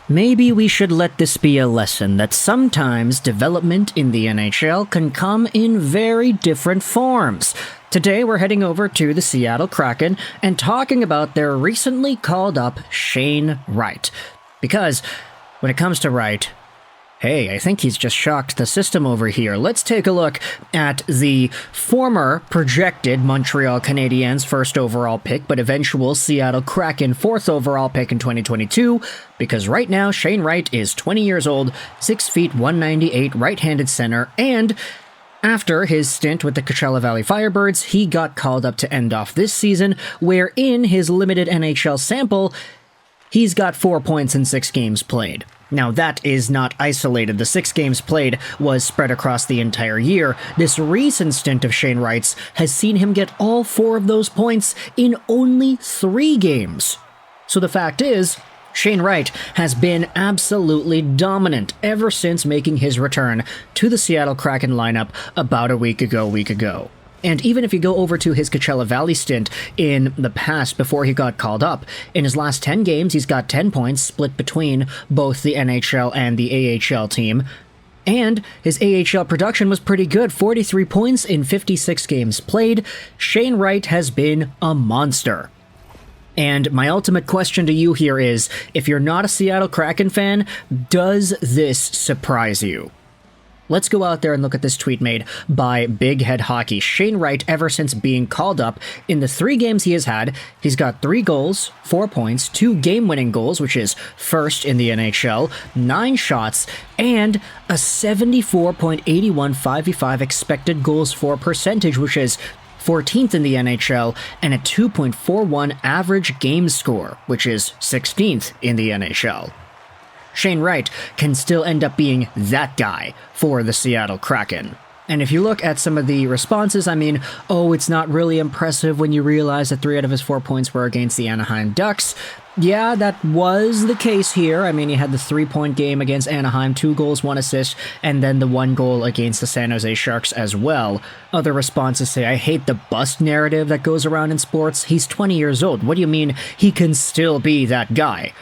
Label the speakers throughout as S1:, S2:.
S1: Maybe we should let this be a lesson that sometimes development in the NHL can come in very different forms. Today we're heading over to the Seattle Kraken and talking about their recently called up Shane Wright. Because when it comes to Wright, hey, I think he's just shocked the system over here. Let's take a look at the former projected Montreal Canadiens first overall pick, but eventual Seattle Kraken fourth overall pick in 2022, because right now Shane Wright is 20 years old, 6 feet 198, right-handed center, and after his stint with the Coachella Valley Firebirds, he got called up to end off this season, where in his limited NHL sample, he's got 4 points in 6 games played. Now, that is not isolated. The 6 games played was spread across the entire year. This recent stint of Shane Wright's has seen him get all 4 of those points in only 3 games. So the fact is, Shane Wright has been absolutely dominant ever since making his return to the Seattle Kraken lineup about a week ago. And even if you go over to his Coachella Valley stint in the past before he got called up, in his last 10 games, he's got 10 points split between both the NHL and the AHL team. And his AHL production was pretty good, 43 points in 56 games played. Shane Wright has been a monster. And my ultimate question to you here is, if you're not a Seattle Kraken fan, does this surprise you? Let's go out there and look at this tweet made by Big Head Hockey. Shane Wright, ever since being called up, in the 3 games he has had, he's got 3 goals, 4 points, 2 game-winning goals, which is first in the NHL, 9 shots, and a 74.81 5v5 expected goals for percentage, which is 14th in the NHL, and a 2.41 average game score, which is 16th in the NHL. Shane Wright can still end up being that guy for the Seattle Kraken. And if you look at some of the responses, I mean, it's not really impressive when you realize that 3 out of his 4 points were against the Anaheim Ducks. Yeah, that was the case here. I mean, he had the 3-point game against Anaheim, 2 goals, 1 assist, and then the 1 goal against the San Jose Sharks as well. Other responses say, I hate the bust narrative that goes around in sports. He's 20 years old. What do you mean he can still be that guy?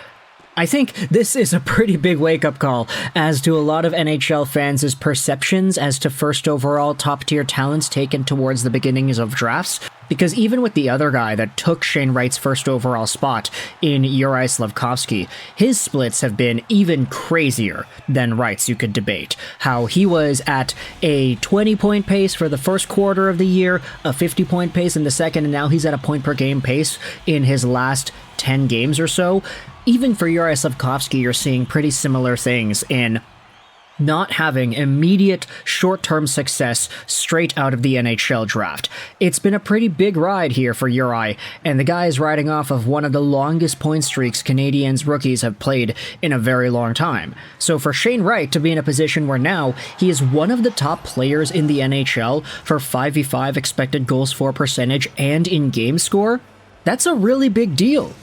S1: I think this is a pretty big wake-up call as to a lot of NHL fans' perceptions as to first overall top-tier talents taken towards the beginnings of drafts, because even with the other guy that took Shane Wright's first overall spot in Juraj Slafkovsky, his splits have been even crazier than Wright's. You could debate how he was at a 20-point pace for the first quarter of the year, a 50-point pace in the second, and now he's at a point-per-game pace in his last 10 games or so. Even for Juraj Slafkovsky, you're seeing pretty similar things in not having immediate short-term success straight out of the NHL draft. It's been a pretty big ride here for Juraj, and the guy is riding off of one of the longest point streaks Canadiens rookies have played in a very long time. So for Shane Wright to be in a position where now he is one of the top players in the NHL for 5v5 expected goals for percentage and in-game score, that's a really big deal.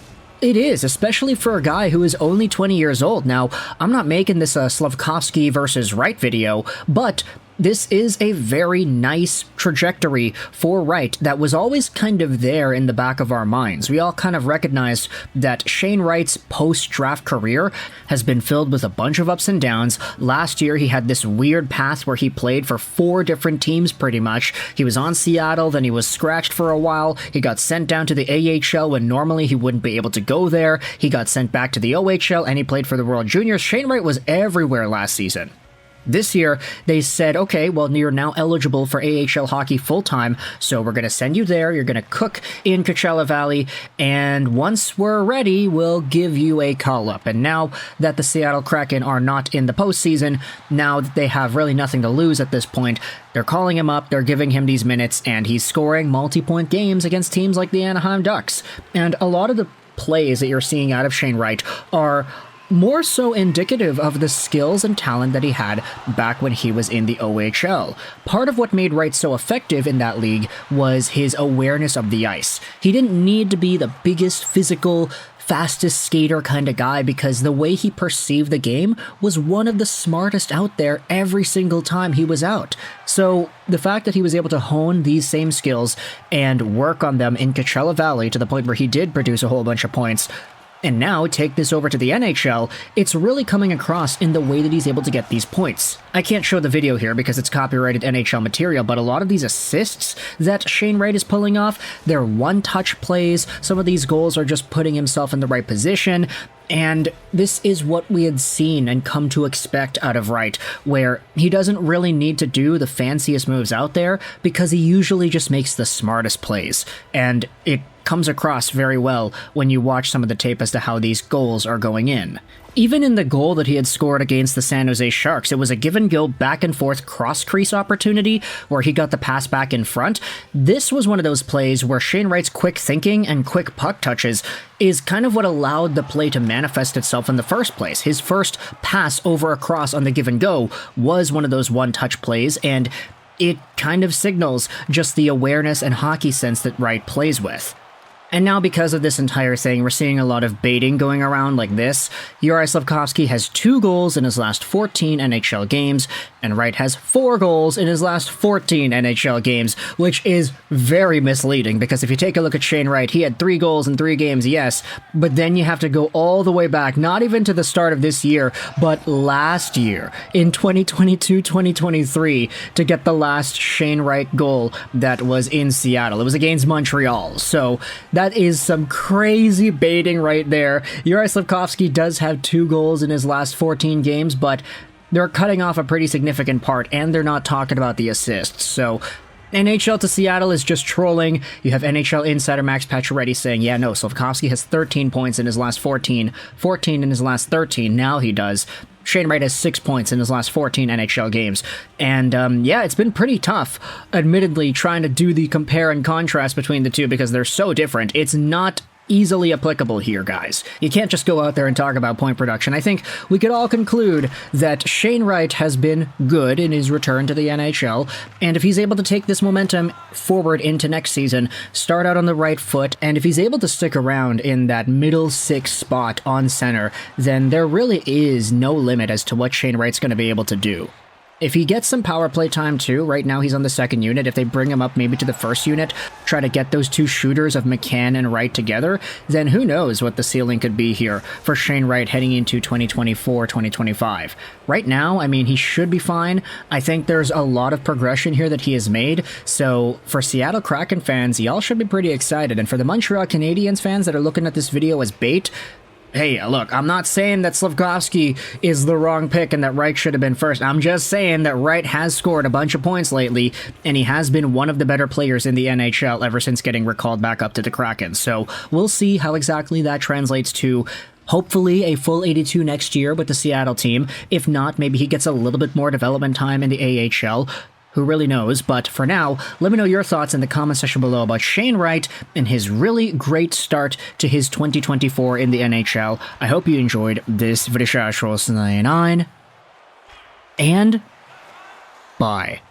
S1: It is, especially for a guy who is only 20 years old. Now, I'm not making this a Slafkovsky versus Wright video, but this is a very nice trajectory for Wright that was always kind of there in the back of our minds. We all kind of recognized that Shane Wright's post-draft career has been filled with a bunch of ups and downs. Last year, he had this weird path where he played for 4 different teams pretty much. He was on Seattle, then he was scratched for a while. He got sent down to the AHL when normally he wouldn't be able to go there. He got sent back to the OHL, and he played for the World Juniors. Shane Wright was everywhere last season. This year, they said, okay, well, you're now eligible for AHL hockey full-time, so we're going to send you there, you're going to cook in Coachella Valley, and once we're ready, we'll give you a call-up. And now that the Seattle Kraken are not in the postseason, now that they have really nothing to lose at this point, they're calling him up, they're giving him these minutes, and he's scoring multi-point games against teams like the Anaheim Ducks. And a lot of the plays that you're seeing out of Shane Wright are more so indicative of the skills and talent that he had back when he was in the OHL. Part of what made Wright so effective in that league was his awareness of the ice. He didn't need to be the biggest physical, fastest skater kind of guy, because the way he perceived the game was one of the smartest out there every single time he was out. So the fact that he was able to hone these same skills and work on them in Coachella Valley to the point where he did produce a whole bunch of points, And now, take this over to the NHL, it's really coming across in the way that he's able to get these points. I can't show the video here because it's copyrighted NHL material, but a lot of these assists that Shane Wright is pulling off, they're one-touch plays. Some of these goals are just putting himself in the right position. And this is what we had seen and come to expect out of Wright, where he doesn't really need to do the fanciest moves out there because he usually just makes the smartest plays. And it comes across very well when you watch some of the tape as to how these goals are going in. Even in the goal that he had scored against the San Jose Sharks, it was a give-and-go back-and-forth cross-crease opportunity where he got the pass back in front. This was one of those plays where Shane Wright's quick thinking and quick puck touches is kind of what allowed the play to manifest itself in the first place. His first pass over a cross on the give-and-go was one of those one-touch plays, and it kind of signals just the awareness and hockey sense that Wright plays with. And now because of this entire thing, we're seeing a lot of baiting going around like this. Juraj Slafkovsky has 2 goals in his last 14 NHL games, and Wright has 4 goals in his last 14 NHL games, which is very misleading because if you take a look at Shane Wright, he had 3 goals in 3 games, yes, but then you have to go all the way back, not even to the start of this year, but last year, in 2022-2023, to get the last Shane Wright goal that was in Seattle. It was against Montreal, so that is some crazy baiting right there. Juraj Slafkovsky does have 2 goals in his last 14 games, but they're cutting off a pretty significant part, and they're not talking about the assists. So NHL to Seattle is just trolling. You have NHL insider Max Pacioretty saying, yeah, no, Slafkovsky has 13 points in his last 14, 14 in his last 13, now he does. Shane Wright has 6 points in his last 14 NHL games. And yeah, it's been pretty tough, admittedly, trying to do the compare and contrast between the two because they're so different. It's not easily applicable here, guys. You can't just go out there and talk about point production. I think we could all conclude that Shane Wright has been good in his return to the NHL, and if he's able to take this momentum forward into next season, start out on the right foot, and if he's able to stick around in that middle 6 spot on center, then there really is no limit as to what Shane Wright's going to be able to do. If he gets some power play time too, right now he's on the 2nd unit, if they bring him up maybe to the 1st unit, try to get those 2 shooters of McCann and Wright together, then who knows what the ceiling could be here for Shane Wright heading into 2024-2025. Right now, I mean, he should be fine. I think there's a lot of progression here that he has made, so for Seattle Kraken fans, y'all should be pretty excited, and for the Montreal Canadiens fans that are looking at this video as bait, hey, look, I'm not saying that Slafkovsky is the wrong pick and that Wright should have been first. I'm just saying that Wright has scored a bunch of points lately, and he has been one of the better players in the NHL ever since getting recalled back up to the Kraken. So we'll see how exactly that translates to hopefully a full 82 next year with the Seattle team. If not, maybe he gets a little bit more development time in the AHL. Who really knows? But for now, let me know your thoughts in the comment section below about Shane Wright and his really great start to his 2024 in the NHL. I hope you enjoyed this video, and bye.